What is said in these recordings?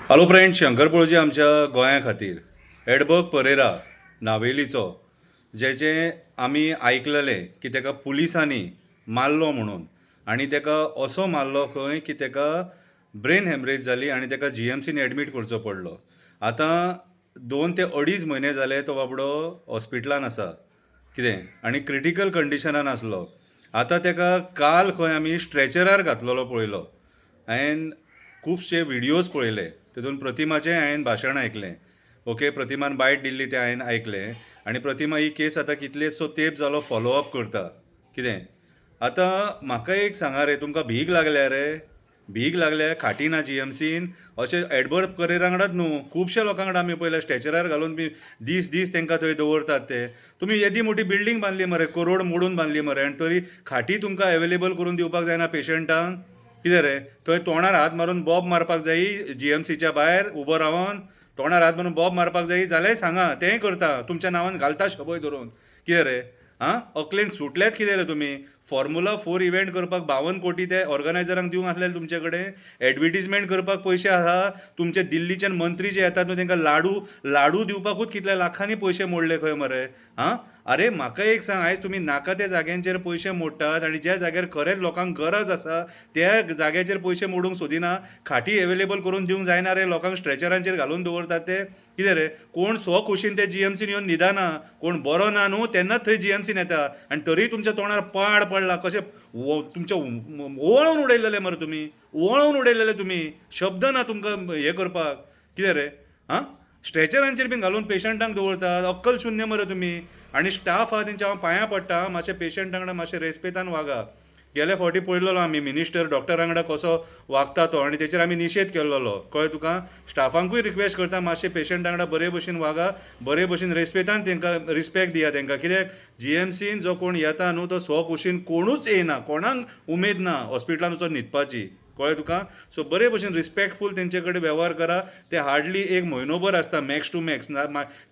Hello friend, Shankar पळोवची आमच्या गोंया खातीर एडबर्ग परेरा नावेलीचो जेचे आमी आयकलेले की ताका पुलिसांनी मारलो म्हणून आनी ताका असो मारलो खंय की ताका ब्रेन हॅमरेज जाली आनी ताका GMCन एडमीट करचो पडलो. आतां 2 ते 2.5 म्हयने जाले तो बाबडो हॉस्पिटलान आसा कितें आनी क्रिटिकल कंडिशनान आसलो. आतां ताका काल खंय आमी स्ट्रेचरार घातलेलो पळयलो. हांवें खुबशे व्हिडियोज पळयले, तितून प्रतिमाचें हांवें भाशण आयकलें. ओके, प्रतिमान बायट दिल्ली तें हांवें आयकलें आनी प्रतिमा ही केस आतां कितलेसो तेंप जालो फॉलोअप करता कितें. आतां म्हाका एक सांगा रे, तुमकां भीक लागल्या रे? भीक लागल्या? खाटी ना GMCन? अशें एडबर्ग परेरा वांगडाच न्हू, खुबशा लोकां वांगडा आमी पळयल्या स्ट्रेचरार घालून बी दीस दीस तांकां थंय दवरतात. ते तुमी येदी मोठी बिल्डींग बांदली मरे, करोड मोडून बांदली मरे, आनी तरी खाटी तुमकां अवेलेबल करून दिवपाक जायना पेशंटांक? कितें रे, थंय तोंडार हात मारून बॉब मारपाक जायी? GMCच्या भायर उबो रावन तोंडार हात मारून बॉब मारपाक जायी जाल्यार सांगा, तेंय करता, तुमच्या नांवान घालता शबय धरून. कितें रे, अकलेन सुटल्यात कितें रे तुमी? फॉर्म्युला 4 इव्हेंट करपाक 52 कोटी ते ऑर्गनायझरांक दिवंक आसलेले तुमचे कडेन. एडवर्टिजमेंट करपाक पयशे आसा. तुमचे दिल्लीच्यान मंत्री जे येतात न्हू तांकां लाडू दिवपाकूच कितल्या लाखांनी पयशे मोडले खंय मरे. अरे म्हाका एक सांग, आयज तुमी नाका त्या जाग्यांचेर पयशे मोडटात आनी ज्या जाग्यार खरेंच लोकांक गरज आसा त्या जाग्याचेर पयशे मोडूंक सोदिना. खाटी अवेलेबल करून दिवंक जायना रे, लोकांक स्ट्रेचरांचेर घालून दवरतात ते. कितें रे, कोण खोशीन ते GMCन येवन न्हिदाना. कोण बरो ना न्हू तेन्नाच थंय GMCन येता आनी तरी तुमच्या तोंडार पाड पडला. कशें तुमचे ओवळून उडयलेले मरे तुमी, ओवळून उडयलेले तुमी. शब्द ना तुमकां हें करपाक. कितें रे, स्ट्रेचरांचेर बीन घालून पेशंटांक दवरतात. अक्कल शुन्य मरे तुमी. आनी स्टाफ आहा तेंच्या हांव पांयां पडटा, मातशें पेशंटां वांगडा मातशें रेस्पेतान वागा. गेल्या फावटी पळयलेलो आमी मिनिस्टर डॉक्टरां वांगडा कसो वागता तो, आनी तेचेर आमी निशेध केल्लो. कळ्ळें तुका? स्टाफांकूय रिक्वेस्ट करता, मातशें पेशंटां वांगडा बरे भशेन वागा, बरे भशेन रेस्पेतान तांकां रिस्पेक्ट दिया तांकां. कित्याक GMCन जो कोण येता न्हू तो खोशीन कोणूच येयना, कोणाक उमेद ना हॉस्पिटलान वचून न्हिदपाची. कळ्ळें तुका? सो बरे भशेन रिस्पेक्टफूल तेंचे कडेन वेव्हार करा. ते हार्डली एक म्हयनोभर आसता मॅक्स टू मॅक्स.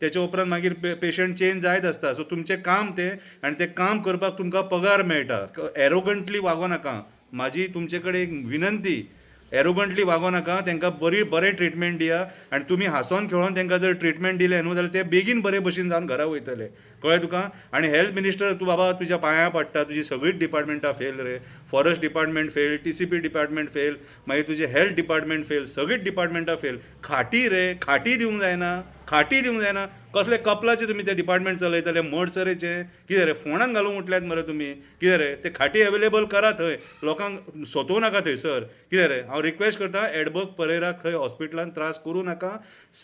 तेच्या उपरांत मागीर पेशंट चेंज जायत आसता. सो तुमचें काम तें, आनी तें काम करपाक तुमकां पगार मेळटा. एरोगंटली वागो नाका. म्हाजी तुमचे कडेन एक विनंती, एरोगंटली वागो नाका. तांकां बरें ट्रिटमेंट दिया आनी तुमी हांसोन खेळोन तांकां जर ट्रिटमेंट दिलें न्हू जाल्यार ते बेगीन बरे भशेन जावन घरा वयतले. कळ्ळें तुका? आनी हेल्थ मिनिस्टर तूं बाबा तुज्या पांयां पडटा, तुजी सगळींच डिपार्टमेंटां फेल रे. Forest department fail, TCP department fail, मागीर तुजें हेल्थ डिपार्टमेंट फेल, सगळींच डिपार्टमेंटां फेल. खाटी रे, खाटी दिवंक जायना, खाटी दिवंक जायना. कसले कपलाचे तुमी ते डिपार्टमेंट चलयतले, मडसरेचे? कितें रे, फोंडान घालूंक उठल्यात मरे तुमी? कितें रे, ते खाटी अवेलेबल करा थंय, लोकांक सोदूं नाका थंयसर. कितें रे, हांव रिक्वेस्ट करता, एडबर्ग परेराक थंय हॉस्पिटलान त्रास करूं नाका.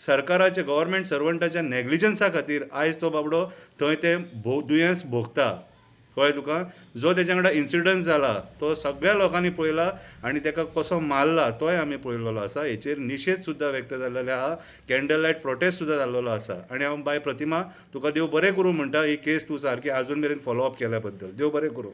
सरकाराच्या गव्हर्मेंट सर्वंटाच्या नॅग्लिजन्सा खातीर आयज तो बाबडो थंय ते दुयेंस भोगता. कळ्ळें तुका? जो तेच्या वांगडा इन्सिडंट जाला तो सगळ्या लोकांनी पळयला आनी ताका कसो मारला तोय आमी पळयलेलो आसा. हेचेर निशेध सुद्दां व्यक्त जाल्लेले आहा. कॅन्डल लायट प्रोटेस्ट सुद्दां जाल्लो आसा. आनी हांव बाय प्रतिमा तुका देव बरें करूं म्हणटा. ही केस तूं सारकी आजून मेरेन फॉलोअप केल्या बद्दल देव बरें करूं.